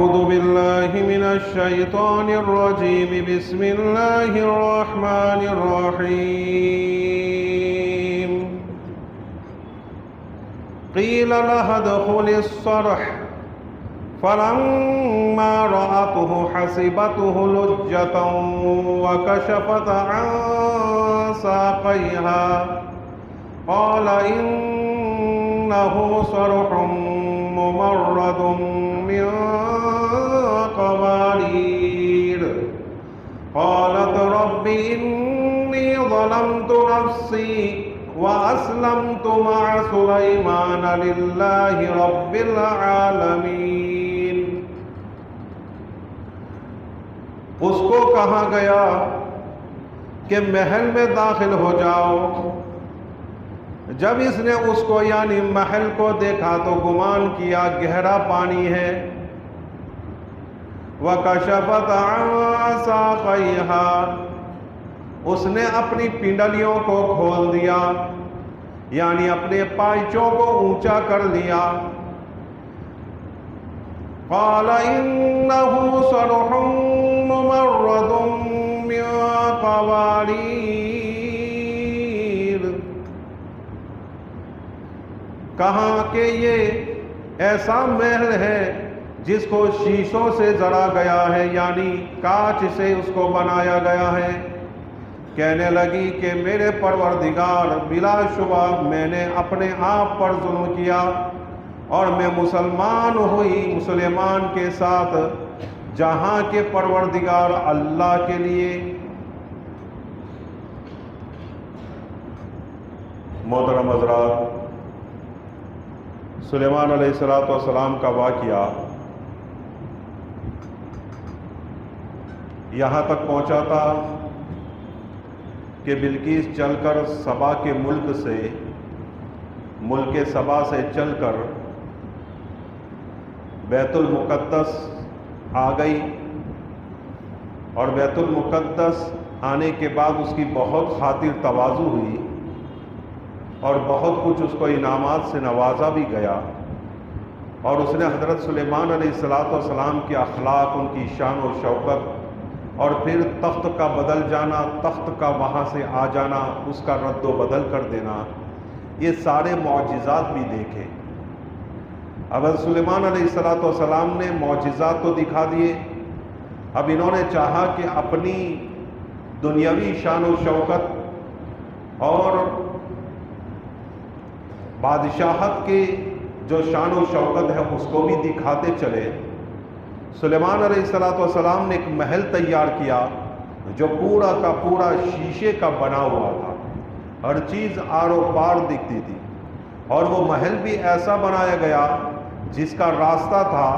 أعوذ بالله من الشيطان الرجيم بسم الله الرحمن الرحيم قيل لها ادخل الصرح فلما رأته حسبته لجة وكشفت عن ساقيها قال إنه صرح ممرد من قوارير قالت رب إني ظلمت نفسي وأسلمت مع سليمان لله رب العالمين۔ اس کو کہا گیا کہ محل میں داخل ہو جاؤ۔ جب اس نے اس کو یعنی محل کو دیکھا تو گمان کیا گہرا پانی ہے۔ وَكَشَفَتْ عَنْ سَاقَيْهَا، اس نے اپنی پنڈلیوں کو کھول دیا یعنی اپنے پائچوں کو اونچا کر لیا۔ قَالَ إِنَّهُ صَرْحٌ مُمَرَّدٌ مِّن قَوَارِيرَ، کہا کہ یہ ایسا محل ہے جس کو شیشوں سے زڑا گیا ہے یعنی کانچ سے اس کو بنایا گیا ہے۔ کہنے لگی کہ میرے پروردگار، بلا شبہ میں نے اپنے آپ پر ظلم کیا اور میں مسلمان ہوئی مسلمان کے ساتھ جہاں کے پروردگار اللہ کے لیے۔ محترم حضرات، سلیمان علیہ السلام کا واقعہ یہاں تک پہنچا تھا کہ بلقیس چل کر سبا کے ملک سبا سے چل کر بیت المقدس آ گئی، اور بیت المقدس آنے کے بعد اس کی بہت خاطر تواضع ہوئی اور بہت کچھ اس کو انعامات سے نوازا بھی گیا، اور اس نے حضرت سلیمان علیہ السلام کے اخلاق، ان کی شان و شوکت، اور پھر تخت کا بدل جانا، تخت کا وہاں سے آ جانا، اس کا رد و بدل کر دینا، یہ سارے معجزات بھی دیکھے۔ حضرت سلیمان علیہ السلام نے معجزات تو دکھا دیے، اب انہوں نے چاہا کہ اپنی دنیاوی شان و شوکت اور بادشاہت کے جو شان و شوکت ہے اس کو بھی دکھاتے چلے۔ سلیمان علیہ السلام نے ایک محل تیار کیا جو پورا کا پورا شیشے کا بنا ہوا تھا، ہر چیز آر و پار دکھتی تھی، اور وہ محل بھی ایسا بنایا گیا جس کا راستہ تھا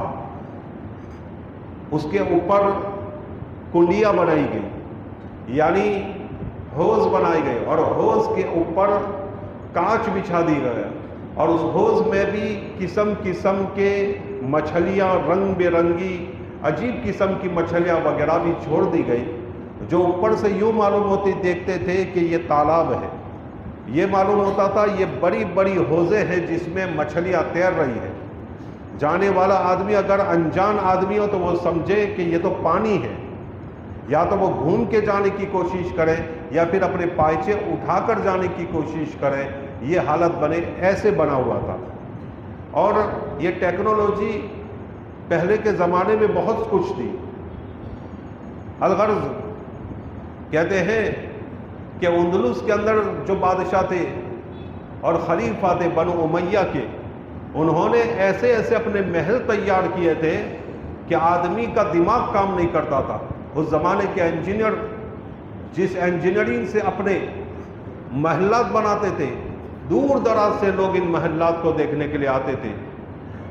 اس کے اوپر کنڈیاں بنائی گئی یعنی حوض بنائی گئی، اور حوض کے اوپر کانچ بچھا دی گیا، اور اس حوض میں بھی قسم قسم کے مچھلیاں، رنگ برنگی عجیب قسم کی مچھلیاں وغیرہ بھی چھوڑ دی گئی، جو اوپر سے یوں معلوم ہوتی دیکھتے تھے کہ یہ تالاب ہے، یہ معلوم ہوتا تھا یہ بڑی بڑی حوضیں ہیں جس میں مچھلیاں تیر رہی ہیں۔ جانے والا آدمی اگر انجان آدمی ہو تو وہ سمجھے کہ یہ تو پانی ہے، یا تو وہ گھوم کے جانے کی کوشش کرے یا پھر اپنے پائچے اٹھا کر جانے کی کوشش کرے، یہ حالت بنے، ایسے بنا ہوا تھا۔ اور یہ ٹیکنالوجی پہلے کے زمانے میں بہت کچھ تھی۔ الغرض کہتے ہیں کہ اندلس کے اندر جو بادشاہ تھے اور خلیفہ تھے بنو امیہ کے، انہوں نے ایسے ایسے اپنے محل تیار کیے تھے کہ آدمی کا دماغ کام نہیں کرتا تھا۔ اس زمانے کے انجینئر جس انجینئرنگ سے اپنے محلات بناتے تھے، دور دراز سے لوگ ان محلات کو دیکھنے کے لیے آتے تھے،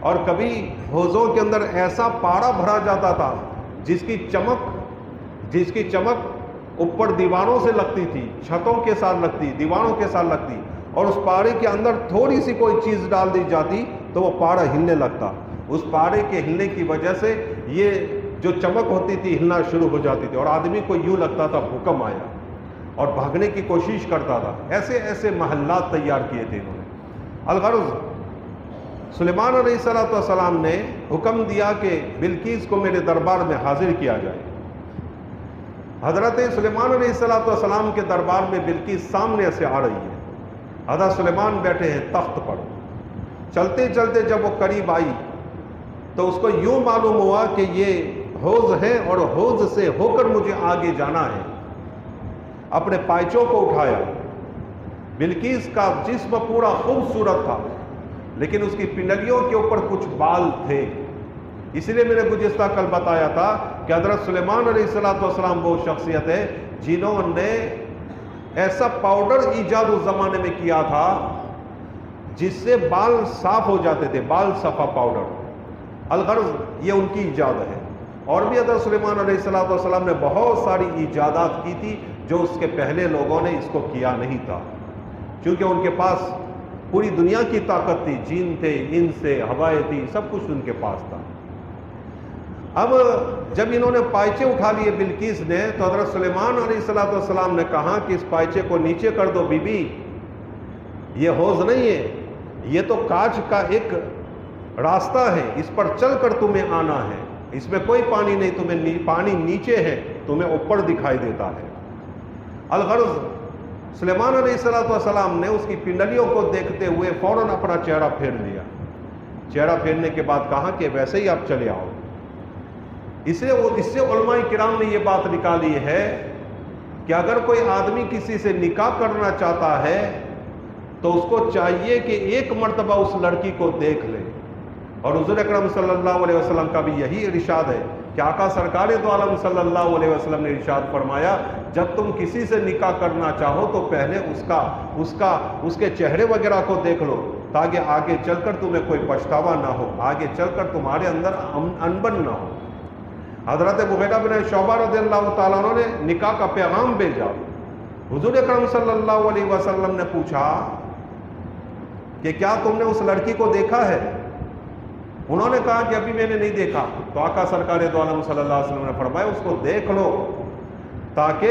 اور کبھی حوضوں کے اندر ایسا پارا بھرا جاتا تھا جس کی چمک اوپر دیواروں سے لگتی تھی، چھتوں کے ساتھ لگتی، دیواروں کے ساتھ لگتی، اور اس پارے کے اندر تھوڑی سی کوئی چیز ڈال دی جاتی تو وہ پارا ہلنے لگتا۔ اس پارے کے ہلنے کی وجہ سے یہ جو چمک ہوتی تھی ہلنا شروع ہو جاتی تھی، اور آدمی کو یوں لگتا تھا بھوکم آیا، اور بھاگنے کی کوشش کرتا تھا۔ ایسے ایسے محلات تیار کیے تھے انہوں نے۔ الغرض سلیمان علیہ السلام نے حکم دیا کہ بلقیس کو میرے دربار میں حاضر کیا جائے۔ حضرت سلیمان علیہ السلام کے دربار میں بلقیس سامنے سے آ رہی ہے، حضرت سلیمان بیٹھے ہیں تخت پر۔ چلتے چلتے جب وہ قریب آئی تو اس کو یوں معلوم ہوا کہ یہ حوض ہے اور حوض سے ہو کر مجھے آگے جانا ہے۔ اپنے پائچوں کو اٹھایا۔ بلقیس کا جسم پورا خوبصورت تھا، لیکن اس کی پنڈلیوں کے اوپر کچھ بال تھے۔ اس لیے میں نے گزشتہ کل بتایا تھا کہ حضرت سلیمان علیہ السلام وہ شخصیت ہے جنہوں نے ایسا پاؤڈر ایجاد اس زمانے میں کیا تھا جس سے بال صاف ہو جاتے تھے، بال صفا پاؤڈر۔ الغرض یہ ان کی ایجاد ہے۔ اور بھی حضرت سلیمان علیہ السلام نے بہت ساری ایجادات کی تھی جو اس کے پہلے لوگوں نے اس کو کیا نہیں تھا، کیونکہ ان کے پاس پوری دنیا کی طاقت تھی، جین تھے، انس تھے، ہوائیں تھی، سب کچھ ان کے پاس تھا۔ اب جب انہوں نے پائچے اٹھا لیے بلقیس نے، تو حضرت سلیمان علیہ السلام نے کہا کہ اس پائچے کو نیچے کر دو بی بی، یہ حوض نہیں ہے، یہ تو کاج کا ایک راستہ ہے، اس پر چل کر تمہیں آنا ہے، اس میں کوئی پانی نہیں، تمہیں پانی نیچے ہے، تمہیں اوپر دکھائی دیتا ہے۔ الغرض سلیمان علیہ السلام نے اس کی پنڈلیوں کو دیکھتے ہوئے فوراً اپنا چہرہ پھیر لیا۔ چہرہ پھیرنے کے بعد کہا کہ ویسے ہی آپ چلے آؤ۔ اس سے علماء کرام نے یہ بات نکالی ہے کہ اگر کوئی آدمی کسی سے نکاح کرنا چاہتا ہے تو اس کو چاہیے کہ ایک مرتبہ اس لڑکی کو دیکھ لے۔ اور حضور اکرم صلی اللہ علیہ وسلم کا بھی یہی ارشاد ہے کہ آقا سرکار دو عالم صلی اللہ علیہ وسلم نے ارشاد فرمایا، جب تم کسی سے نکاح کرنا چاہو تو پہلے اس کے چہرے وغیرہ کو دیکھ لو، تاکہ آگے چل کر تمہیں کوئی پچھتاوا نہ ہو، آگے چل کر تمہارے اندر انبن نہ ہو۔ حضرت مغیرہ بن شعبہ رضی اللہ تعالیٰ عنہ نے نکاح کا پیغام بھیجا۔ حضور اکرم صلی اللہ علیہ وسلم نے پوچھا کہ کیا تم نے اس لڑکی کو دیکھا ہے؟ انہوں نے کہا کہ ابھی میں نے نہیں دیکھا۔ تو آقا سرکار دو عالم صلی اللہ علیہ وسلم نے فرمایا اس کو دیکھ لو تاکہ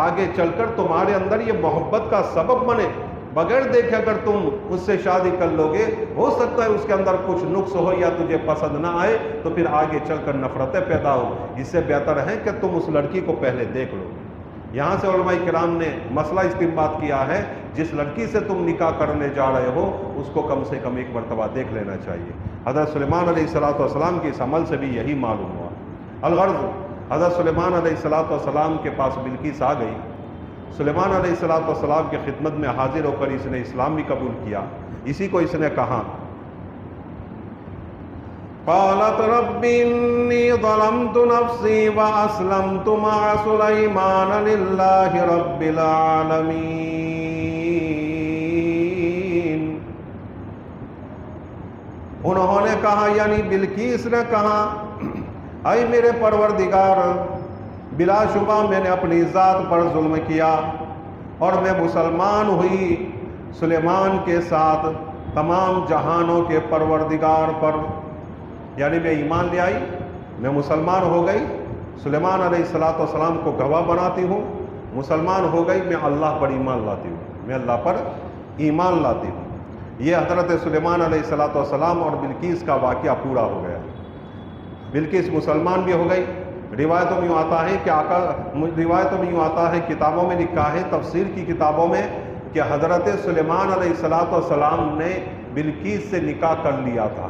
آگے چل کر تمہارے اندر یہ محبت کا سبب بنے۔ بغیر دیکھے اگر تم اس سے شادی کر لو گے، ہو سکتا ہے اس کے اندر کچھ نقص ہو یا تجھے پسند نہ آئے، تو پھر آگے چل کر نفرتیں پیدا ہو۔ اس سے بہتر ہے کہ تم اس لڑکی کو پہلے دیکھ لو۔ یہاں سے علماء کرام نے مسئلہ استنباط کیا ہے، جس لڑکی سے تم نکاح کرنے جا رہے ہو اس کو کم سے کم ایک مرتبہ دیکھ لینا چاہیے۔ حضرت سلیمان علیہ السلام کے اس عمل سے بھی یہی معلوم ہوا۔ الغرض حضرت سلیمان علیہ السلام کے پاس بلقیس آ گئی۔ سلیمان علیہ السلام کی خدمت میں حاضر ہو کر اس نے اسلام بھی قبول کیا۔ اسی کو اس نے کہا، قالت رب انی ظلمت نفسی واسلمت مع سلیمان للہ رب العالمین۔ انہوں نے کہا، یعنی بلقیس نے کہا، اے میرے پروردگار، بلا شبہ میں نے اپنی ذات پر ظلم کیا اور میں مسلمان ہوئی سلیمان کے ساتھ تمام جہانوں کے پروردگار پر، یعنی میں ایمان لے آئی، میں مسلمان ہو گئی، سلیمان علیہ السلام کو گواہ بناتی ہوں، مسلمان ہو گئی، میں اللہ پر ایمان لاتی ہوں، میں اللہ پر ایمان لاتی ہوں۔ یہ حضرت سلیمان علیہ السلام اور بلقیس کا واقعہ پورا ہو گیا۔ بلقیس مسلمان بھی ہو گئی۔ روایتوں میں یوں آتا ہے کتابوں میں لکھا ہے، تفسیر کی کتابوں میں، کہ حضرت سلیمان علیہ السلام نے بلقیس سے نکاح کر لیا تھا،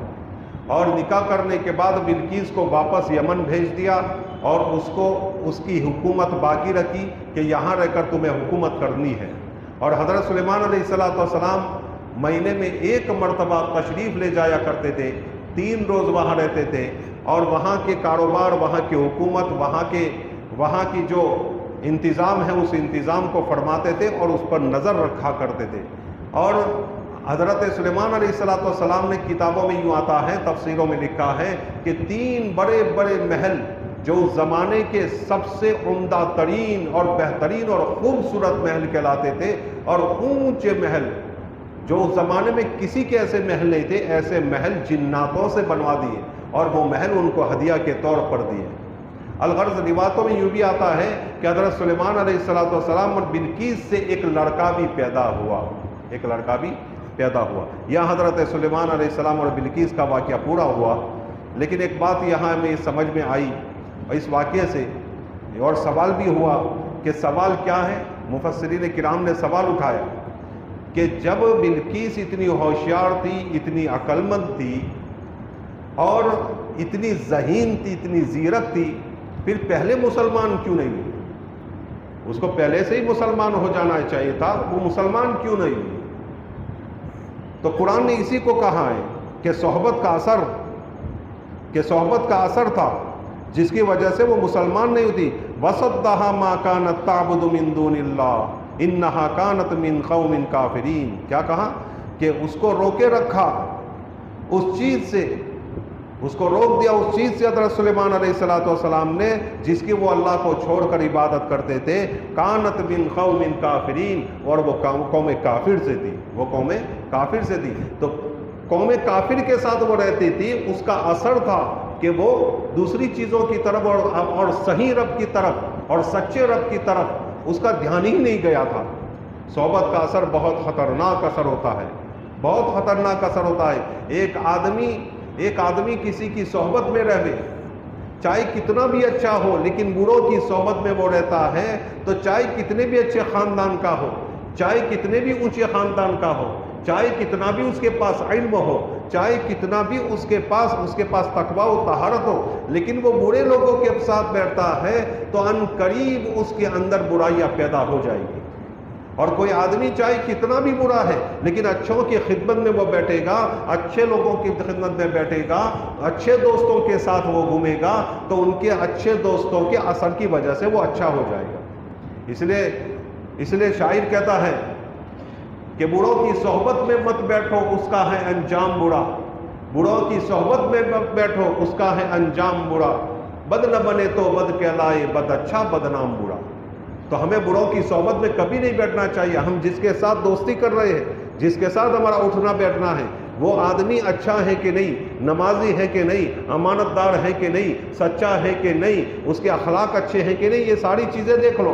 اور نکاح کرنے کے بعد بلقیس کو واپس یمن بھیج دیا اور اس کی حکومت باقی رکھی کہ یہاں رہ کر تمہیں حکومت کرنی ہے۔ اور حضرت سلیمان علیہ السلام مہینے میں ایک مرتبہ تشریف لے جایا کرتے تھے، 3 روز وہاں رہتے تھے، اور وہاں کے کاروبار، وہاں کی حکومت، وہاں کی جو انتظام ہے اس انتظام کو فرماتے تھے اور اس پر نظر رکھا کرتے تھے۔ اور حضرت سلیمان علیہ السلام نے کتابوں میں یوں آتا ہے، تفسیروں میں لکھا ہے کہ 3 بڑے بڑے محل جو اس زمانے کے سب سے عمدہ ترین اور بہترین اور خوبصورت محل کہلاتے تھے، اور اونچے محل جو اس زمانے میں کسی کے ایسے محل نہیں تھے، ایسے محل جناتوں سے بنوا دیے اور وہ محل ان کو ہدیہ کے طور پر دیے۔ الغرض روایتوں میں یوں بھی آتا ہے کہ حضرت سلیمان علیہ السلام اور بلقیس سے ایک لڑکا بھی پیدا ہوا، ایک لڑکا بھی پیدا ہوا۔ یہاں حضرت سلیمان علیہ السلام اور بلقیس کا واقعہ پورا ہوا، لیکن ایک بات یہاں ہمیں سمجھ میں آئی اس واقعے سے، اور سوال بھی ہوا کہ سوال کیا ہے؟ مفسرین کرام نے سوال اٹھایا کہ جب بلقیس اتنی ہوشیار تھی، اتنی عقل مند تھی اور اتنی ذہین تھی، اتنی زیرک تھی، پھر پہلے مسلمان کیوں نہیں ہوئی؟ اس کو پہلے سے ہی مسلمان ہو جانا چاہیے تھا، وہ مسلمان کیوں نہیں ہوئی؟ تو قرآن نے اسی کو کہا ہے کہ صحبت کا اثر تھا جس کی وجہ سے وہ مسلمان نہیں ہوتی۔ وَصَدَّهَا مَا كَانَتْ تَعْبُدُ مِن دُونِ اللَّهِ إِنَّهَا كَانَتْ مِن قَوْمٍ كَافِرِينَ۔ کیا کہا؟ کہ اس کو روکے رکھا اس چیز سے، اس کو روک دیا اس چیز سے حضرت سلیمان علیہ السلام نے جس کی وہ اللہ کو چھوڑ کر عبادت کرتے تھے۔ کانت من قوم کافرین، اور وہ قوم کافر سے تھی، وہ قوم کافر سے تھی۔ تو قوم کافر کے ساتھ وہ رہتی تھی، اس کا اثر تھا کہ وہ دوسری چیزوں کی طرف اور صحیح رب کی طرف اور سچے رب کی طرف اس کا دھیان ہی نہیں گیا تھا۔ صحبت کا اثر بہت خطرناک اثر ہوتا ہے، بہت خطرناک اثر ہوتا ہے۔ ایک آدمی کسی کی صحبت میں رہے، چاہے کتنا بھی اچھا ہو، لیکن بروں کی صحبت میں وہ رہتا ہے تو چاہے کتنے بھی اچھے خاندان کا ہو، چاہے کتنے بھی اونچے خاندان کا ہو، چاہے کتنا بھی اس کے پاس علم ہو، چاہے کتنا بھی اس کے پاس تقویٰ و طہارت ہو، لیکن وہ برے لوگوں کے ساتھ بیٹھتا ہے تو ان قریب اس کے اندر برائیاں پیدا ہو جائے گی۔ اور کوئی آدمی چاہے کتنا بھی برا ہے لیکن اچھوں کی خدمت میں وہ بیٹھے گا، اچھے لوگوں کی خدمت میں بیٹھے گا، اچھے دوستوں کے ساتھ وہ گھومے گا، تو ان کے اچھے دوستوں کے اثر کی وجہ سے وہ اچھا ہو جائے گا۔ اس لیے شاعر کہتا ہے کہ بروں کی صحبت میں مت بیٹھو، اس کا ہے انجام برا۔ بروں کی صحبت میں مت بیٹھو، اس کا ہے انجام برا۔ بد نہ بنے تو بد کہلائے، بد اچھا بدنام برا۔ تو ہمیں بروں کی صحبت میں کبھی نہیں بیٹھنا چاہیے۔ ہم جس کے ساتھ دوستی کر رہے ہیں، جس کے ساتھ ہمارا اٹھنا بیٹھنا ہے، وہ آدمی اچھا ہے کہ نہیں، نمازی ہے کہ نہیں، امانت دار ہے کہ نہیں، سچا ہے کہ نہیں، اس کے اخلاق اچھے ہیں کہ نہیں، یہ ساری چیزیں دیکھ لو۔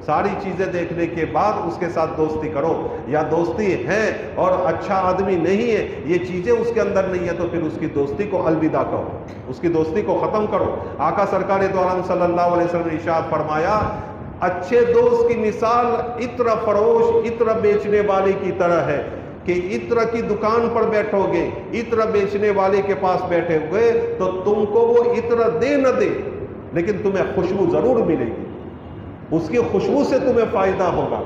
ساری چیزیں دیکھنے کے بعد اس کے ساتھ دوستی کرو۔ یا دوستی ہے اور اچھا آدمی نہیں ہے، یہ چیزیں اس کے اندر نہیں ہے، تو پھر اس کی دوستی کو الوداع کرو، اس کی دوستی کو ختم کرو۔ آقا سرکار دو عالم صلی اللہ علیہ وسلم نے ارشاد فرمایا، اچھے دوست کی مثال عطر فروش، عطر بیچنے والے کی طرح ہے کہ عطر کی دکان پر بیٹھو گے، عطر بیچنے والے کے پاس بیٹھے ہوئے تو تم کو وہ عطر دے نہ دے لیکن تمہیں خوشبو ضرور ملے گی، اس کی خوشبو سے تمہیں فائدہ ہوگا۔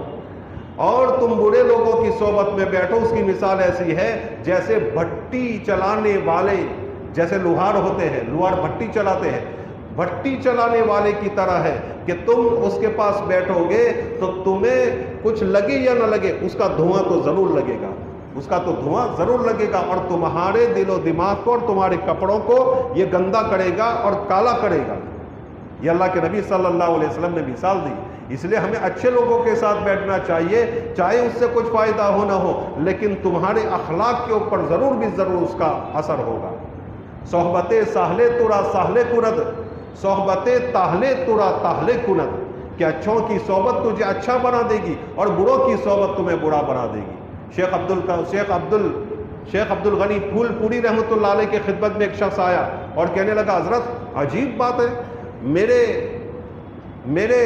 اور تم برے لوگوں کی صحبت میں بیٹھو، اس کی مثال ایسی ہے جیسے بھٹی چلانے والے، جیسے لوہار ہوتے ہیں، لوہار بھٹی چلاتے ہیں، بھٹی چلانے والے کی طرح ہے کہ تم اس کے پاس بیٹھو گے تو تمہیں کچھ لگے یا نہ لگے، اس کا دھواں تو ضرور لگے گا، اس کا تو دھواں ضرور لگے گا، اور تمہارے دل و دماغ کو اور تمہارے کپڑوں کو یہ گندا کرے گا اور کالا کرے گا۔ یہ اللہ کے نبی صلی اللہ علیہ وسلم نے مثال دی۔ اس لیے ہمیں اچھے لوگوں کے ساتھ بیٹھنا چاہیے، چاہے اس سے کچھ فائدہ ہو نہ ہو، لیکن تمہارے اخلاق کے اوپر ضرور اس کا اثر ہوگا۔ صحبت ساہلے ترا ساہلے کند، صحبت تاہلے ترا تاہلے کند، کہ اچھوں کی صحبت تجھے اچھا بنا دے گی اور بروں کی صحبت تمہیں برا بنا دے گی۔ شیخ عبد الغنی پھول پوری رحمۃ اللہ علیہ کے خدمت میں ایک شخص آیا اور کہنے لگا، حضرت عجیب بات ہے، میرے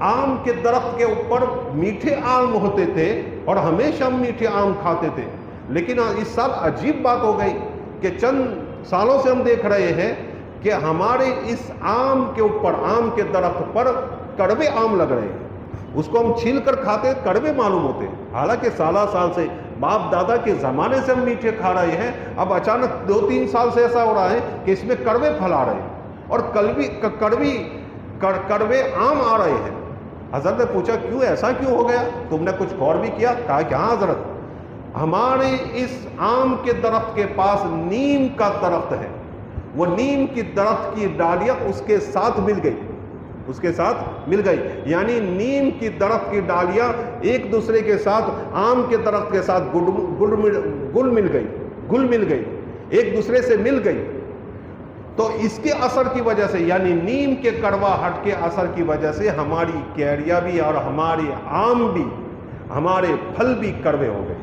آم کے درخت کے اوپر میٹھے آم ہوتے تھے اور ہمیشہ ہم میٹھے آم کھاتے تھے، لیکن اس سال عجیب بات ہو گئی کہ چند سالوں سے ہم دیکھ رہے ہیں کہ ہمارے اس آم کے اوپر، آم کے درخت پر کڑوے آم لگ رہے ہیں، اس کو ہم چھیل کر کھاتے کڑوے معلوم ہوتے ہیں، حالانکہ سالہ سال سے باپ دادا کے زمانے سے ہم میٹھے کھا رہے ہیں، اب اچانک 2-3 سال سے ایسا ہو رہا ہے کہ اس میں کڑوے پھل آ رہے ہیں اور کڑوے آم آ رہے ہیں۔ حضرت نے پوچھا کیوں، ایسا کیوں ہو گیا، تم نے کچھ غور بھی کیا؟ کہا کہ ہاں حضرت، ہمارے اس آم کے درخت کے پاس نیم کا درخت ہے، وہ نیم کی درخت کی ڈالیاں اس کے ساتھ مل گئی، یعنی نیم کی درخت کی ڈالیاں ایک دوسرے کے ساتھ آم کے درخت کے ساتھ گل مل گئی، ایک دوسرے سے مل گئی۔ تو اس کے اثر کی وجہ سے، یعنی نیم کے کڑواہٹ کے اثر کی وجہ سے ہماری کیریاں بھی اور ہمارے آم بھی، ہمارے پھل بھی کڑوے ہو گئے۔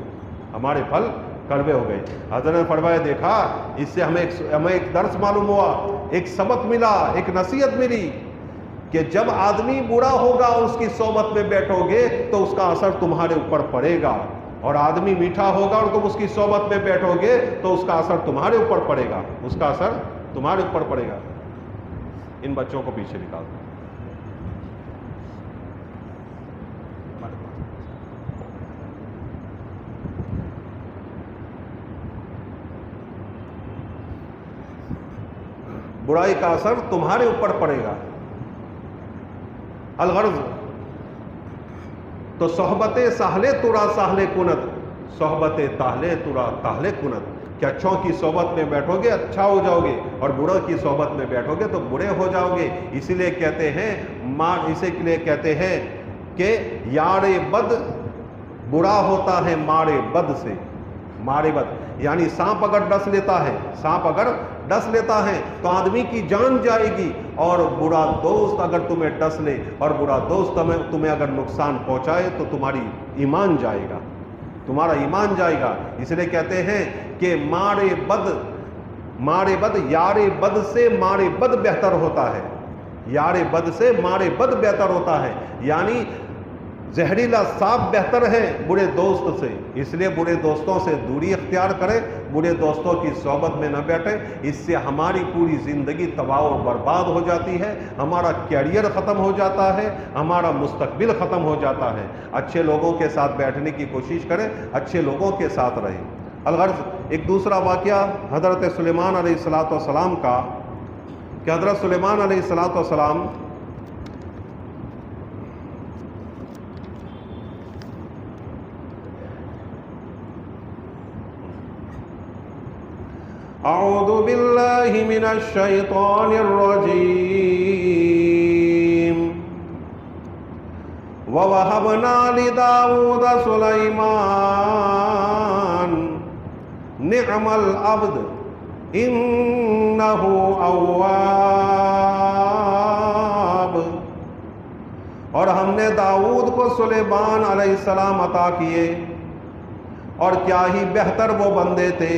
ہمارے پھل کڑوے ہو گئے۔ حضرت نے فرمایا دیکھا اس سے ہمیں ایک درس معلوم ہوا، ایک سبق ملا، ایک نصیحت ملی کہ جب آدمی برا ہوگا اور اس کی صحبت میں بیٹھو گے تو اس کا اثر تمہارے اوپر پڑے گا، اور آدمی میٹھا ہوگا اور تم اس کی صحبت میں بیٹھو گے تو اس کا اثر تمہارے اوپر پڑے گا، اس کا اثر تمہارے اوپر پڑے گا۔ ان بچوں کو پیچھے نکال دو۔ برائی کا اثر تمہارے اوپر پڑے گا۔ الغرض تو صحبت سہلے ترا سہلے کنت، صحبت تاہلے ترا تاہلے کنت، کہ اچھوں کی صحبت میں بیٹھو گے اچھا ہو جاؤ گے، اور بروں کی صحبت میں بیٹھو گے تو برے ہو جاؤ گے۔ اسی لیے کہتے ہیں اسی لیے کہتے ہیں کہ یار بد برا ہوتا ہے مارے بد سے، مارے بد یعنی سانپ اگر ڈس لیتا ہے تو آدمی کی جان جائے گی، اور برا دوست اگر تمہیں ڈس لے اور برا دوست تمہیں اگر نقصان پہنچائے تو تمہاری ایمان جائے گا، تمہارا ایمان جائے گا۔ اس لیے کہتے ہیں کہ مارے بد یار بد سے مارے بد بہتر ہوتا ہے، یار بد سے مارے بد بہتر ہوتا ہے، یعنی زہریلا سانپ بہتر ہے برے دوست سے۔ اس لیے برے دوستوں سے دوری اختیار کریں، برے دوستوں کی صحبت میں نہ بیٹھیں، اس سے ہماری پوری زندگی تباہ و برباد ہو جاتی ہے، ہمارا کیریئر ختم ہو جاتا ہے، ہمارا مستقبل ختم ہو جاتا ہے۔ اچھے لوگوں کے ساتھ بیٹھنے کی کوشش کریں، اچھے لوگوں کے ساتھ رہیں۔ الغرض ایک دوسرا واقعہ حضرت سلیمان علیہ السلام کا، کہ حضرت سلیمان علیہ السلام اعوذ باللہ من الشیطان الرجیم وَوَهَبْنَا لِدَاوُودَ سُلَيْمَانَ نِعْمَ الْعَبْدُ إِنَّهُ أَوَّابٌ، اور ہم نے داؤد کو سلیمان علیہ السلام عطا کیے، اور کیا ہی بہتر وہ بندے تھے،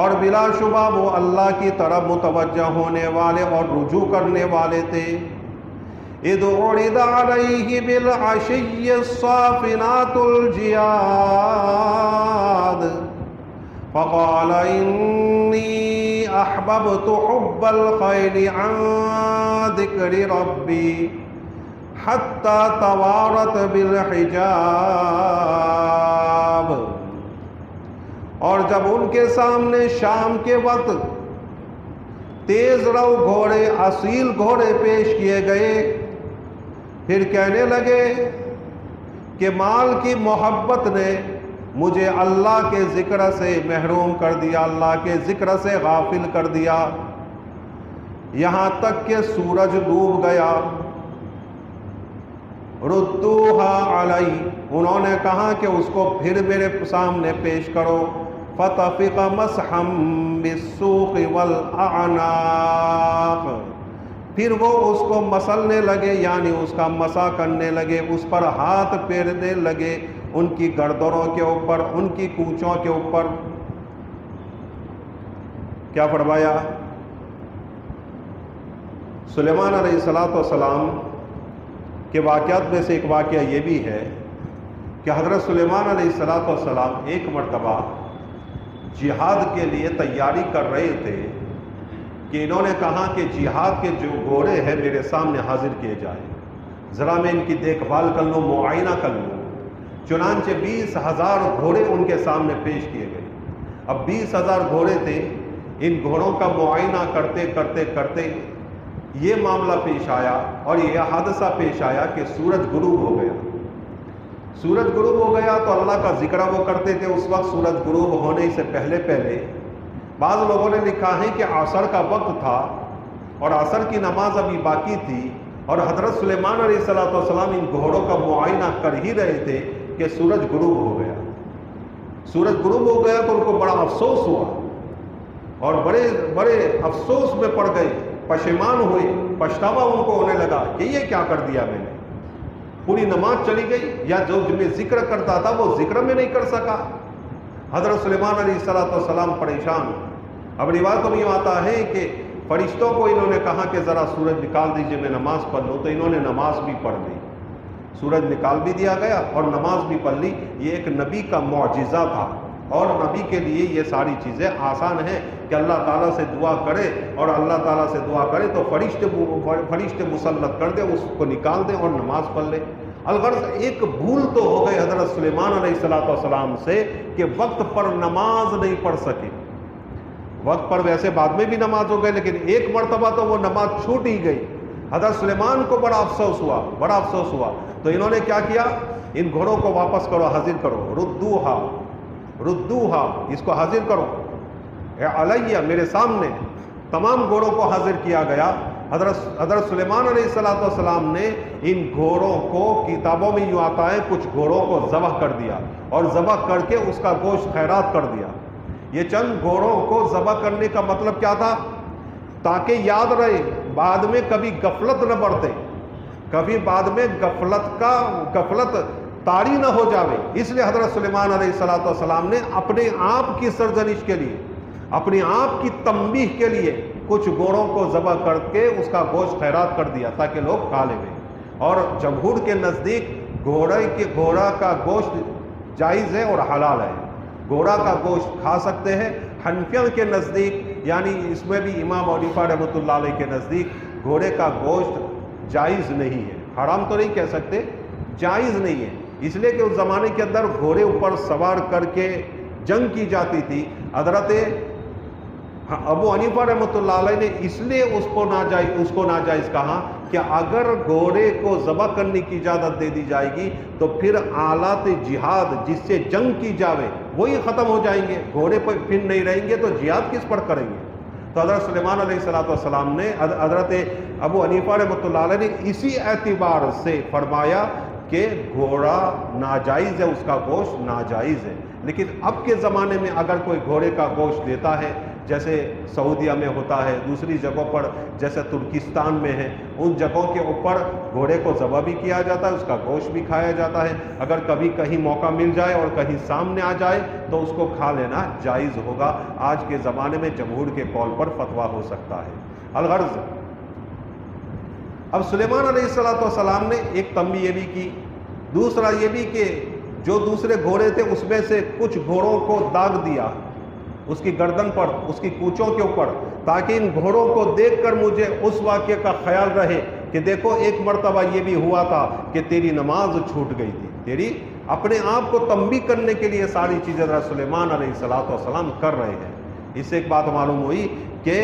اور بلا شبہ وہ اللہ کی طرف متوجہ ہونے والے اور رجوع کرنے والے تھے۔ اذ عرض علیہ بالعشی الصافنات الجیاد فقال انی احببت حب الخیر عن ذکر ربی حتی توارت بالحجاب، اور جب ان کے سامنے شام کے وقت تیز رو گھوڑے، اصیل گھوڑے پیش کیے گئے، پھر کہنے لگے کہ مال کی محبت نے مجھے اللہ کے ذکر سے محروم کر دیا، اللہ کے ذکر سے غافل کر دیا، یہاں تک کہ سورج ڈوب گیا۔ ردوہا علی، انہوں نے کہا کہ اس کو پھر میرے سامنے پیش کرو۔ فطفق مسحا بالسوق والاعناق، پھر وہ اس کو مسلنے لگے، یعنی اس کا مسا کرنے لگے، اس پر ہاتھ پھیرنے لگے، ان کی گردنوں کے اوپر، ان کی کونچوں کے اوپر۔ کیا فرمایا؟ سلیمان علیہ السلام کے واقعات میں سے ایک واقعہ یہ بھی ہے کہ حضرت سلیمان علیہ السلام ایک مرتبہ جہاد کے لیے تیاری کر رہے تھے کہ انہوں نے کہا کہ جہاد کے جو گھوڑے ہیں میرے سامنے حاضر کیے جائیں، ذرا میں ان کی دیکھ بھال کر لوں، معائنہ کر لوں۔ چنانچہ 20,000 گھوڑے ان کے سامنے پیش کیے گئے۔ اب 20,000 گھوڑے تھے، ان گھوڑوں کا معائنہ کرتے کرتے کرتے یہ معاملہ پیش آیا اور یہ حادثہ پیش آیا کہ سورج غروب ہو گیا۔ سورج غروب ہو گیا تو اللہ کا ذکر وہ کرتے تھے اس وقت سورج غروب ہونے سے پہلے پہلے۔ بعض لوگوں نے لکھا ہے کہ عصر کا وقت تھا اور عصر کی نماز ابھی باقی تھی، اور حضرت سلیمان علیہ السلام ان گھوڑوں کا معائنہ کر ہی رہے تھے کہ سورج غروب ہو گیا۔ سورج غروب ہو گیا تو ان کو بڑا افسوس ہوا، اور بڑے بڑے افسوس میں پڑ گئے، پشیمان ہوئے، پچھتاوا ان کو ہونے لگا کہ یہ کیا کر دیا میں نے، پوری نماز چلی گئی، یا جو میں ذکر کرتا تھا وہ ذکر میں نہیں کر سکا، حضرت سلیمان علیہ السلام پریشان. اب روایتوں میں یہ آتا ہے کہ فرشتوں کو انہوں نے کہا کہ ذرا سورج نکال دیجئے میں نماز پڑھ لوں، تو انہوں نے نماز بھی پڑھ لی، سورج نکال بھی دیا گیا اور نماز بھی پڑھ لی. یہ ایک نبی کا معجزہ تھا، اور نبی کے لیے یہ ساری چیزیں آسان ہیں کہ اللہ تعالیٰ سے دعا کرے، اور اللہ تعالیٰ سے دعا کرے تو فرشتے مسلط کر دے، اس کو نکال دے اور نماز پڑھ لے. الغرض ایک بھول تو ہو گئی حضرت سلیمان علیہ السلام سے کہ وقت پر نماز نہیں پڑھ سکے. وقت پر ویسے بعد میں بھی نماز ہو گئی، لیکن ایک مرتبہ تو وہ نماز چھوٹ ہی گئی. حضرت سلیمان کو بڑا افسوس ہوا. تو انہوں نے کیا کیا؟ ان گھوڑوں کو واپس کرو، حاضر کرو. ردوہا، اس کو حاضر کرو علیہ، میرے سامنے. تمام گھوڑوں کو حاضر کیا گیا. حضرت سلیمان علیہ السلام نے ان گھوڑوں کو، کتابوں میں یوں آتا ہے، کچھ گھوڑوں کو ذبح کر دیا، اور ذبح کر کے اس کا گوشت خیرات کر دیا. یہ چند گھوڑوں کو ذبح کرنے کا مطلب کیا تھا؟ تاکہ یاد رہے، بعد میں کبھی غفلت نہ برتے، کبھی بعد میں غفلت طاری نہ ہو جاوے. اس لیے حضرت سلیمان علیہ السلام نے اپنے آپ کی سرزنش کے لیے، اپنے آپ کی تنبیہ کے لیے کچھ گھوڑوں کو ذبح کر کے اس کا گوشت خیرات کر دیا تاکہ لوگ کھا لیں. اور جمہور کے نزدیک گھوڑا کا گوشت جائز ہے اور حلال ہے، گھوڑا کا گوشت کھا سکتے ہیں. حنفیوں کے نزدیک، یعنی اس میں بھی امام حنیفہ رحمۃ اللہ علیہ کے نزدیک، گھوڑے کا گوشت جائز نہیں ہے. حرام تو نہیں کہہ سکتے، جائز نہیں ہے. اس لیے کہ اس زمانے کے اندر گھوڑے اوپر سوار کر کے جنگ کی جاتی تھی. حضرت ابو حنیفہ رحمۃ اللہ علیہ نے اس لیے اس کو ناجائز کہا کہ اگر گھوڑے کو ذبح کرنے کی اجازت دے دی جائے گی تو پھر آلات جہاد جس سے جنگ کی جاوے وہی ختم ہو جائیں گے، گھوڑے پر پھر نہیں رہیں گے تو جہاد کس پر کریں گے. تو حضرت سلیمان علیہ السلام نے، حضرت ابو حنیفہ رحمۃ اللہ علیہ نے اسی اعتبار سے فرمایا کہ گھوڑا ناجائز ہے، اس کا گوشت ناجائز ہے. لیکن اب کے زمانے میں اگر کوئی گھوڑے کا گوشت دیتا ہے، جیسے سعودیہ میں ہوتا ہے، دوسری جگہوں پر جیسے ترکستان میں ہے، ان جگہوں کے اوپر گھوڑے کو ذبح بھی کیا جاتا ہے، اس کا گوشت بھی کھایا جاتا ہے. اگر کبھی کہیں موقع مل جائے اور کہیں سامنے آ جائے تو اس کو کھا لینا جائز ہوگا. آج کے زمانے میں جمہور کے قول پر فتویٰ ہو سکتا ہے. الغرض اب سلیمان علیہ السلام نے ایک تنبیہ یہ بھی کی، دوسرا یہ بھی کہ جو دوسرے گھوڑے تھے اس میں سے کچھ گھوڑوں کو داغ دیا اس کی گردن پر، اس کی کوچوں کے اوپر، تاکہ ان گھوڑوں کو دیکھ کر مجھے اس واقعے کا خیال رہے کہ دیکھو ایک مرتبہ یہ بھی ہوا تھا کہ تیری نماز چھوٹ گئی تھی. تیری اپنے آپ کو تنبیہ کرنے کے لیے ساری چیزیں حضرت سلیمان علیہ السلام کر رہے ہیں. اس سے ایک بات معلوم ہوئی کہ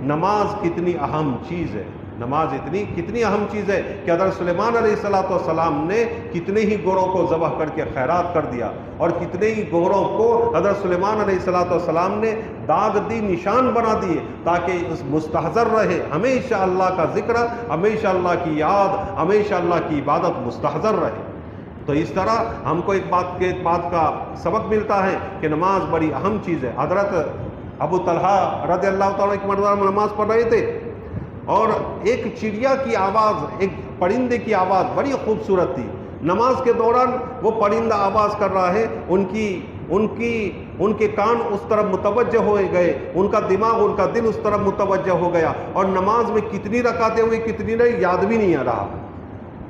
نماز کتنی اہم چیز ہے. نماز کتنی اہم چیز ہے کہ حضرت سلیمان علیہ السلام نے کتنے ہی گھوڑوں کو ذبح کر کے خیرات کر دیا، اور کتنے ہی گھوڑوں کو حضرت سلیمان علیہ السلام نے داغ دی، نشان بنا دیے، تاکہ اس مستحضر رہے، ہمیشہ اللہ کا ذکر، ہمیشہ اللہ کی یاد، ہمیشہ اللہ کی عبادت مستحضر رہے. تو اس طرح ہم کو ایک بات کا سبق ملتا ہے کہ نماز بڑی اہم چیز ہے. حضرت ابو طلحہ رضی اللہ تعالیٰ ایک مرتبہ نماز پڑھ رہے تھے، اور ایک چڑیا کی آواز، ایک پرندے کی آواز بڑی خوبصورت تھی. نماز کے دوران وہ پرندہ آواز کر رہا ہے، ان کے کان اس طرف متوجہ ہو گئے، ان کا دماغ، ان کا دل اس طرف متوجہ ہو گیا، اور نماز میں کتنی رکعتیں ہوئی کتنی نہیں یاد بھی نہیں آ رہا.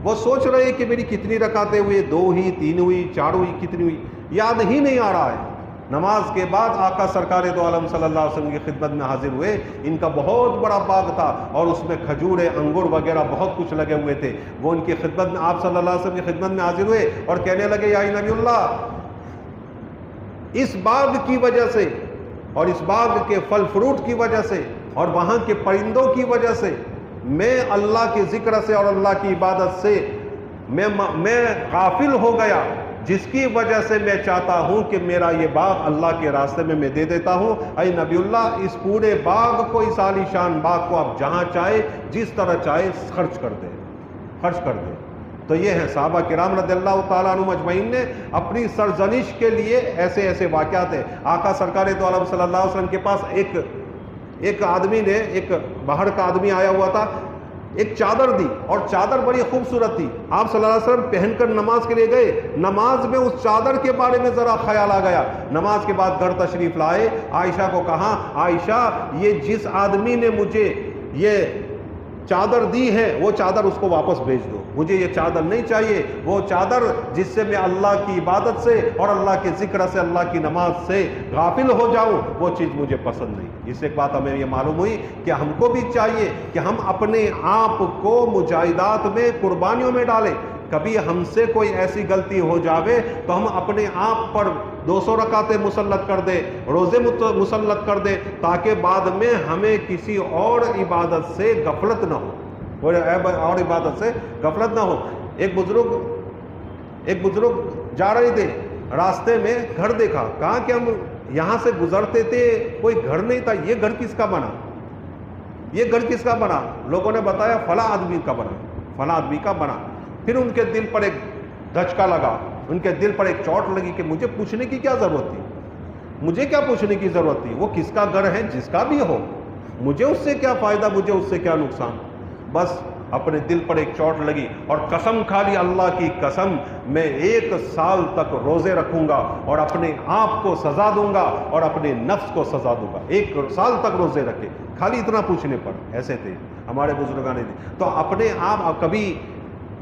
وہ سوچ رہے کہ میری کتنی رکعتیں ہوئی، 2 ہوئی، 3 ہوئی، 4 ہوئی، کتنی ہوئی، یاد ہی نہیں آ رہا ہے. نماز کے بعد آقا سرکار دو عالم صلی اللہ علیہ وسلم کی خدمت میں حاضر ہوئے. ان کا بہت بڑا باغ تھا اور اس میں کھجورے، انگور وغیرہ بہت کچھ لگے ہوئے تھے. وہ ان کی خدمت میں، آپ صلی اللہ علیہ وسلم کی خدمت میں حاضر ہوئے اور کہنے لگے، یا نبی اللہ، اس باغ کی وجہ سے اور اس باغ کے پھل فروٹ کی وجہ سے اور وہاں کے پرندوں کی وجہ سے میں اللہ کے ذکر سے اور اللہ کی عبادت سے میں غافل ہو گیا، جس کی وجہ سے میں چاہتا ہوں کہ میرا یہ باغ اللہ کے راستے میں دے دیتا ہوں. اے نبی اللہ، اس پورے باغ کو، اس عالی شان باغ کو آپ جہاں چاہے، جس طرح چاہے خرچ کر دیں. تو یہ ہے صحابہ کرام رضی اللہ تعالیٰ عنہ مجمعین نے اپنی سرزنش کے لیے ایسے واقعات ہیں. آقا سرکار دو عالم صلی اللہ علیہ وسلم کے پاس ایک آدمی نے، ایک باہر کا آدمی آیا ہوا تھا، ایک چادر دی، اور چادر بڑی خوبصورت تھی. آپ صلی اللہ علیہ وسلم پہن کر نماز کے لیے گئے. نماز میں اس چادر کے بارے میں ذرا خیال آ گیا. نماز کے بعد گھر تشریف لائے. عائشہ کو کہا عائشہ یہ جس آدمی نے مجھے یہ چادر دی ہے وہ چادر اس کو واپس بھیج دو، مجھے یہ چادر نہیں چاہیے. وہ چادر جس سے میں اللہ کی عبادت سے اور اللہ کے ذکر سے، اللہ کی نماز سے غافل ہو جاؤں، وہ چیز مجھے پسند نہیں. اس سے ایک بات ہمیں یہ معلوم ہوئی کہ ہم کو بھی چاہیے کہ ہم اپنے آپ کو مجاہدات میں، قربانیوں میں ڈالیں. کبھی ہم سے کوئی ایسی غلطی ہو جاوے تو ہم اپنے آپ پر 200 رکعتیں مسلط کر دے، روزے مسلط کر دے، تاکہ بعد میں ہمیں کسی اور عبادت سے غفلت نہ ہو، اور عبادت سے غفلت نہ ہو. ایک بزرگ جا رہے تھے، راستے میں گھر دیکھا. کہا کہ ہم یہاں سے گزرتے تھے، کوئی گھر نہیں تھا. یہ گھر کس کا بنا؟ یہ گھر کس کا بنا؟ لوگوں نے بتایا فلاں آدمی کا بنا، فلاں آدمی کا بنا. پھر ان کے دل پر ایک دھچکا لگا، ان کے دل پر ایک چوٹ لگی کہ مجھے پوچھنے کی کیا ضرورت تھی، مجھے کیا پوچھنے کی ضرورت تھی؟ وہ کس کا گھر ہے، جس کا بھی ہو، مجھے اس سے کیا فائدہ، مجھے اس سے کیا نقصان. بس اپنے دل پر ایک چوٹ لگی اور قسم کھا لی، اللہ کی قسم میں 1 سال تک روزے رکھوں گا اور اپنے آپ کو سزا دوں گا اور اپنے نفس کو سزا دوں گا. 1 سال تک روزے رکھے، خالی اتنا پوچھنے پر. ایسے تھے ہمارے بزرگان نے. تو اپنے آپ کبھی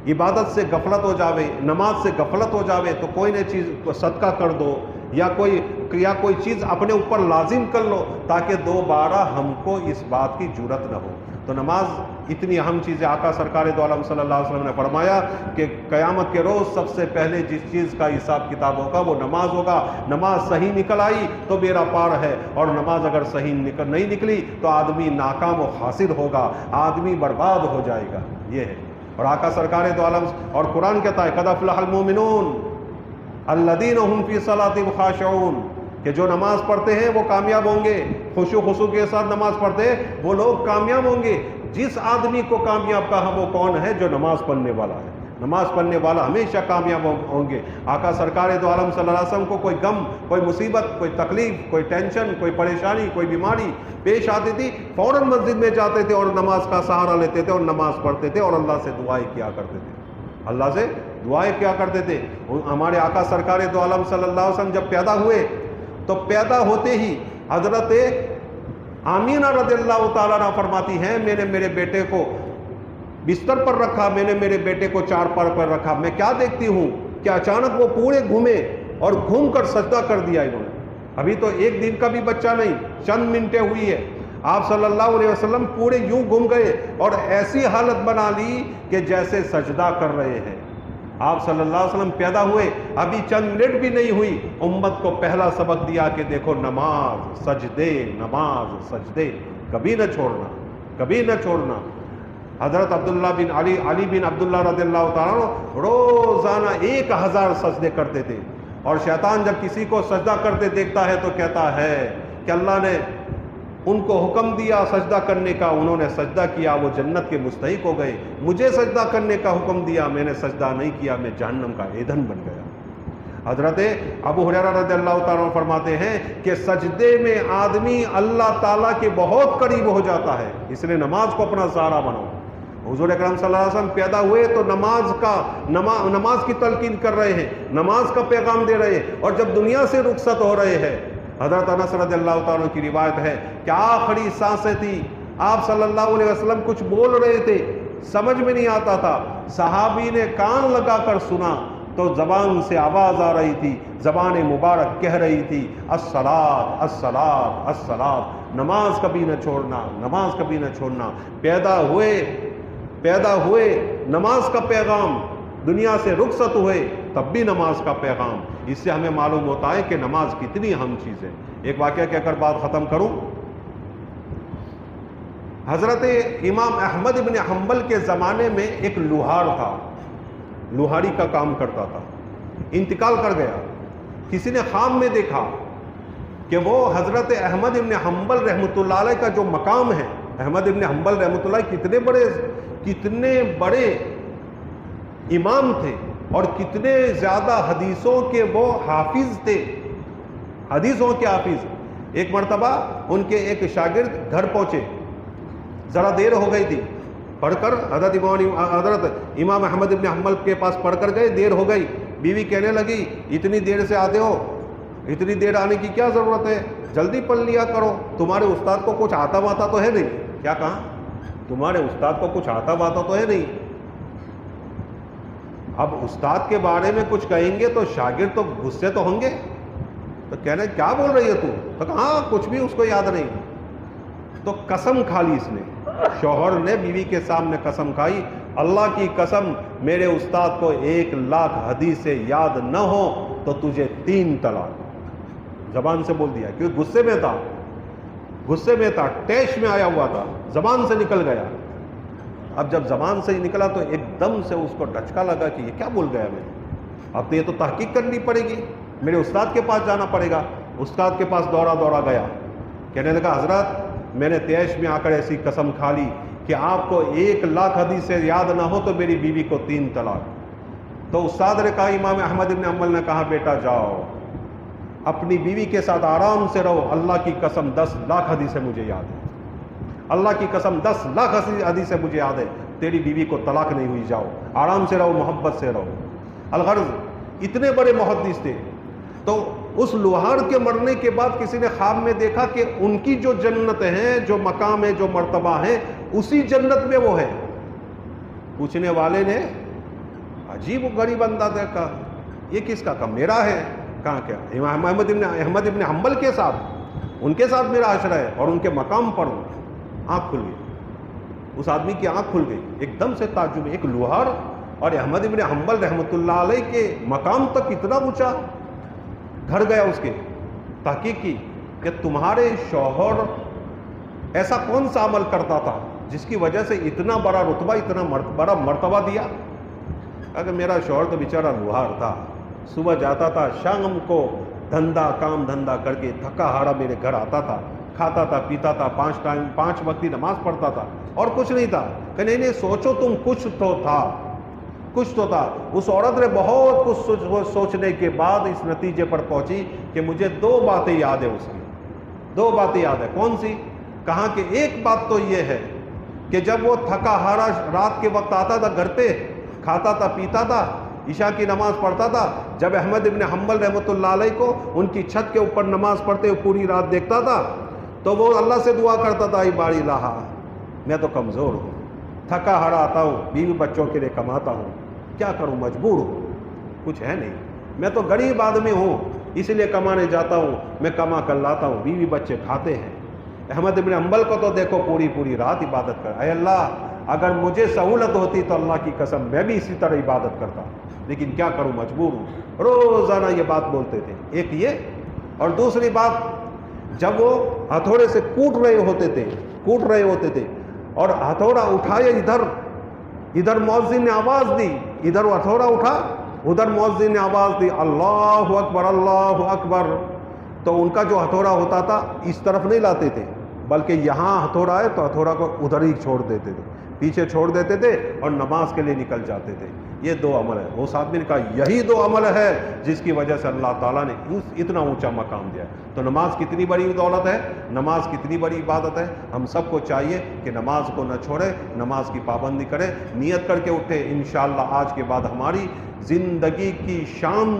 عبادت سے غفلت ہو جاوے، نماز سے غفلت ہو جاوے تو کوئی نہ چیز صدقہ کر دو، یا کوئی چیز اپنے اوپر لازم کر لو، تاکہ دوبارہ ہم کو اس بات کی جرأت نہ ہو. تو نماز اتنی اہم چیز ہے. آقا سرکار دو عالم صلی اللہ علیہ وسلم نے فرمایا کہ قیامت کے روز سب سے پہلے جس چیز کا حساب کتاب ہوگا وہ نماز ہوگا. نماز صحیح نکل آئی تو بیڑا پار ہے، اور نماز اگر صحیح نہیں نکلی تو آدمی ناکام و خاسر ہوگا، آدمی برباد ہو جائے گا. یہ ہے. اور آقا سرکار دو عالم اور قرآن کہتا ہے قد افلح المؤمنون الذین هم فی صلاتهم خاشعون، کہ جو نماز پڑھتے ہیں وہ کامیاب ہوں گے. خشوع خضوع کے ساتھ نماز پڑھتے ہیں وہ لوگ کامیاب ہوں گے. جس آدمی کو کامیاب کہا وہ کون ہے؟ جو نماز پڑھنے والا ہے. نماز پڑھنے والا ہمیشہ کامیاب ہوں گے. آقا سرکار دو عالم صلی اللہ علیہ وسلم کو کوئی غم، کوئی مصیبت، کوئی تکلیف، کوئی ٹینشن، کوئی پریشانی، کوئی بیماری پیش آتی تھی، فوراً مسجد میں جاتے تھے اور نماز کا سہارا لیتے تھے اور نماز پڑھتے تھے اور اللہ سے دعائیں کیا کرتے تھے. اللہ سے دعائیں کیا کرتے تھے. ہمارے آقا سرکار دو عالم صلی اللہ علیہ وسلم جب پیدا ہوئے تو پیدا ہوتے ہی حضرت آمینہ رضی اللہ تعالیٰ عنہ فرماتی ہیں میں نے میرے بیٹے کو بستر پر رکھا، میں نے میرے بیٹے کو چارپائی پر رکھا، میں کیا دیکھتی ہوں کہ اچانک وہ پورے گھومے اور گھوم کر سجدہ کر دیا انہوں نے. ابھی تو 1 دن کا بھی بچہ نہیں، چند منٹیں ہوئی ہے. آپ صلی اللہ علیہ وسلم پورے یوں گھوم گئے اور ایسی حالت بنا لی کہ جیسے سجدہ کر رہے ہیں. آپ صلی اللہ علیہ وسلم پیدا ہوئے ابھی چند منٹ بھی نہیں ہوئی، امت کو پہلا سبق دیا کہ دیکھو نماز سجدے، نماز سجدے، کبھی نہ چھوڑنا، کبھی نہ چھوڑنا. حضرت عبداللہ بن علی بن عبداللہ رضی اللہ تعالیٰ روزانہ 1000 سجدے کرتے تھے. اور شیطان جب کسی کو سجدہ کرتے دیکھتا ہے تو کہتا ہے کہ اللہ نے ان کو حکم دیا سجدہ کرنے کا، انہوں نے سجدہ کیا، وہ جنت کے مستحق ہو گئے. مجھے سجدہ کرنے کا حکم دیا، میں نے سجدہ نہیں کیا، میں جہنم کا ایندھن بن گیا. حضرت ابو ہریرہ رضی اللہ تعالیٰ عنہ فرماتے ہیں کہ سجدے میں آدمی اللہ تعالیٰ کے بہت قریب ہو جاتا ہے، اس لیے نماز کو اپنا سہارا بناؤ. حضور اکرم صلی اللہ علیہ وسلم پیدا ہوئے تو نماز کی تلقین کر رہے ہیں، نماز کا پیغام دے رہے ہیں. اور جب دنیا سے رخصت ہو رہے ہیں، حضرت انس رضی اللہ تعالیٰ کی روایت ہے کہ آخری سانسیں تھی، آپ صلی اللہ علیہ وسلم کچھ بول رہے تھے، سمجھ میں نہیں آتا تھا. صحابی نے کان لگا کر سنا تو زبان سے آواز آ رہی تھی، زبان مبارک کہہ رہی تھی الصلاۃ الصلاۃ الصلاۃ، نماز کبھی نہ چھوڑنا، نماز کبھی نہ چھوڑنا. پیدا ہوئے نماز کا پیغام، دنیا سے رخصت ہوئے تب بھی نماز کا پیغام. اس سے ہمیں معلوم ہوتا ہے کہ نماز کتنی اہم چیز ہے. ایک واقعہ کہہ کر بات ختم کروں. حضرت امام احمد ابن حنبل کے زمانے میں ایک لوہار تھا، لوہاری کا کام کرتا تھا، انتقال کر گیا. کسی نے خواب میں دیکھا کہ وہ حضرت احمد ابن حنبل رحمۃ اللہ علیہ کا جو مقام ہے، احمد ابن حنبل رحمۃ اللہ کتنے بڑے امام تھے اور کتنے زیادہ حدیثوں کے وہ حافظ تھے، حدیثوں کے حافظ. ایک مرتبہ ان کے ایک شاگرد گھر پہنچے، ذرا دیر ہو گئی تھی، پڑھ کر حضرت امام احمد ابن حنبل کے پاس پڑھ کر گئے، دیر ہو گئی، بیوی کہنے لگی اتنی دیر سے آتے ہو، اتنی دیر آنے کی کیا ضرورت ہے، جلدی پڑھ لیا کرو، تمہارے استاد کو کچھ آتا واتا تو ہے نہیں۔ کیا کہا؟ تمہارے استاد کو کچھ آتا واتا تو ہے نہیں۔ اب استاد کے بارے میں کچھ کہیں گے تو شاگرد تو غصے تو ہوں گے، تو کہنے کیا بول رہی ہے تو کہا ہاں کچھ بھی اس کو یاد نہیں۔ تو قسم کھا لی اس نے، شوہر نے بیوی کے سامنے قسم کھائی، اللہ کی قسم میرے استاد کو 1,00,000 حدیثیں یاد نہ ہو تو تجھے 3 طلاق۔ زبان سے بول دیا، کیونکہ غصے میں تھا، ٹیش میں آیا ہوا تھا، زبان سے نکل گیا۔ اب جب زبان سے ہی نکلا تو ایک دم سے اس کو ڈھچکا لگا کہ یہ کیا بول گیا میں، اب تو یہ تو تحقیق کرنی پڑے گی، میرے استاد کے پاس جانا پڑے گا۔ استاد کے پاس دوڑا گیا، کہنے لگا حضرت میں نے تیش میں آ کر ایسی قسم کھا لی کہ آپ کو 1,00,000 حدیثیں یاد نہ ہو تو میری بیوی کو 3 طلاق۔ تو استاد نے کہا، امام احمد بن حنبل نے کہا بیٹا جاؤ اپنی بیوی کے ساتھ آرام سے رہو، اللہ کی قسم 10,00,000 حدیثیں مجھے یاد ہے، اللہ کی قسم 10,00,000 حدیثیں مجھے یاد ہے، تیری بیوی کو طلاق نہیں ہوئی، جاؤ آرام سے رہو، محبت سے رہو۔ الغرض اتنے بڑے محدث تھے، تو اس لوہار کے مرنے کے بعد کسی نے خواب میں دیکھا کہ ان کی جو جنت ہے، جو مقام ہے، جو مرتبہ ہے، اسی جنت میں وہ ہے۔ پوچھنے والے نے عجیب غریب انداز دیکھا، یہ کس کا؟ میرا ہے۔ کہاں کیا؟ امام احمد ابن حنبل کے ساتھ، ان کے ساتھ میرا عشرہ ہے اور ان کے مقام پر ہوں۔ آنکھ کھل گئی، اس آدمی کی آنکھ کھل گئی، ایک دم سے تعجب، ایک لوہار اور احمد ابن حنبل رحمۃ اللہ علیہ کے مقام تک اتنا اونچا۔ گھر گیا، اس کے تحقیق کی کہ تمہارے شوہر ایسا کون سا عمل کرتا تھا جس کی وجہ سے اتنا بڑا رتبہ، اتنا بڑا مرتبہ دیا؟ اگر میرا شوہر تو بیچارہ لوہار تھا، صبح جاتا تھا، شام کو کام دھندا کر کے تھکا ہارا میرے گھر آتا تھا، کھاتا تھا، پیتا تھا، 5 وقت کی نماز پڑھتا تھا اور کچھ نہیں تھا۔ کہ نہیں سوچو تم، کچھ تو تھا۔ اس عورت نے بہت کچھ سوچنے کے بعد اس نتیجے پر پہنچی کہ مجھے 2 باتیں یاد ہیں، اس کی 2 باتیں یاد ہیں۔ کون سی؟ کہا کہ ایک بات تو یہ ہے کہ جب وہ تھکا ہارا رات کے وقت آتا تھا گھر پہ، کھاتا تھا، پیتا تھا، عشاء کی نماز پڑھتا تھا، جب احمد ابن حنبل رحمۃ اللہ علیہ کو ان کی چھت کے اوپر نماز پڑھتے ہوئے پوری رات دیکھتا تھا تو وہ اللہ سے دعا کرتا تھا، ای باری الہا میں تو کمزور ہوں، تھکا ہارا آتا ہوں، بیوی بچوں کے لیے کماتا ہوں، کیا کروں، مجبور ہوں، کچھ ہے نہیں، میں تو غریب آدمی ہوں، اس لیے کمانے جاتا ہوں، میں کما کر لاتا ہوں، بیوی بچے کھاتے ہیں۔ احمد ابن حنبل کو تو دیکھو پوری رات عبادت کر، اے اللہ اگر مجھے سہولت ہوتی تو اللہ کی قسم میں بھی اسی طرح عبادت کرتا، لیکن کیا کروں، مجبور ہوں۔ روزانہ یہ بات بولتے تھے، ایک یہ، اور دوسری بات جب وہ ہتھوڑے سے کوٹ رہے ہوتے تھے اور ہتھوڑا اٹھائے ادھر مؤذن نے آواز دی، ادھر وہ ہتھوڑا اٹھا، ادھر مؤذن نے آواز دی اللہ اکبر اللہ اکبر، تو ان کا جو ہتھوڑا ہوتا تھا اس طرف نہیں لاتے تھے بلکہ یہاں ہتھوڑا ہے تو ہتھوڑا کو ادھر ہی چھوڑ دیتے تھے، پیچھے چھوڑ دیتے تھے اور نماز کے لیے نکل جاتے تھے۔ یہ 2 عمل ہے۔ اس آدمی نے کہا یہی 2 عمل ہے جس کی وجہ سے اللہ تعالیٰ نے اتنا اونچا مقام دیا ہے۔ تو نماز کتنی بڑی دولت ہے، نماز کتنی بڑی عبادت ہے۔ ہم سب کو چاہیے کہ نماز کو نہ چھوڑے، نماز کی پابندی کرے، نیت کر کے اٹھے، انشاءاللہ آج کے بعد ہماری زندگی کی شام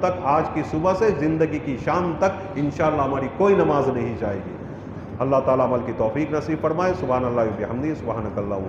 تک، آج کی صبح سے زندگی کی شام تک انشاءاللہ ہماری کوئی نماز نہیں جائے گی۔ اللہ تعالیٰ عمل کی توفیق نصیب فرمائے۔ سبحان اللہ و بحمدہ، سبحانک اللہم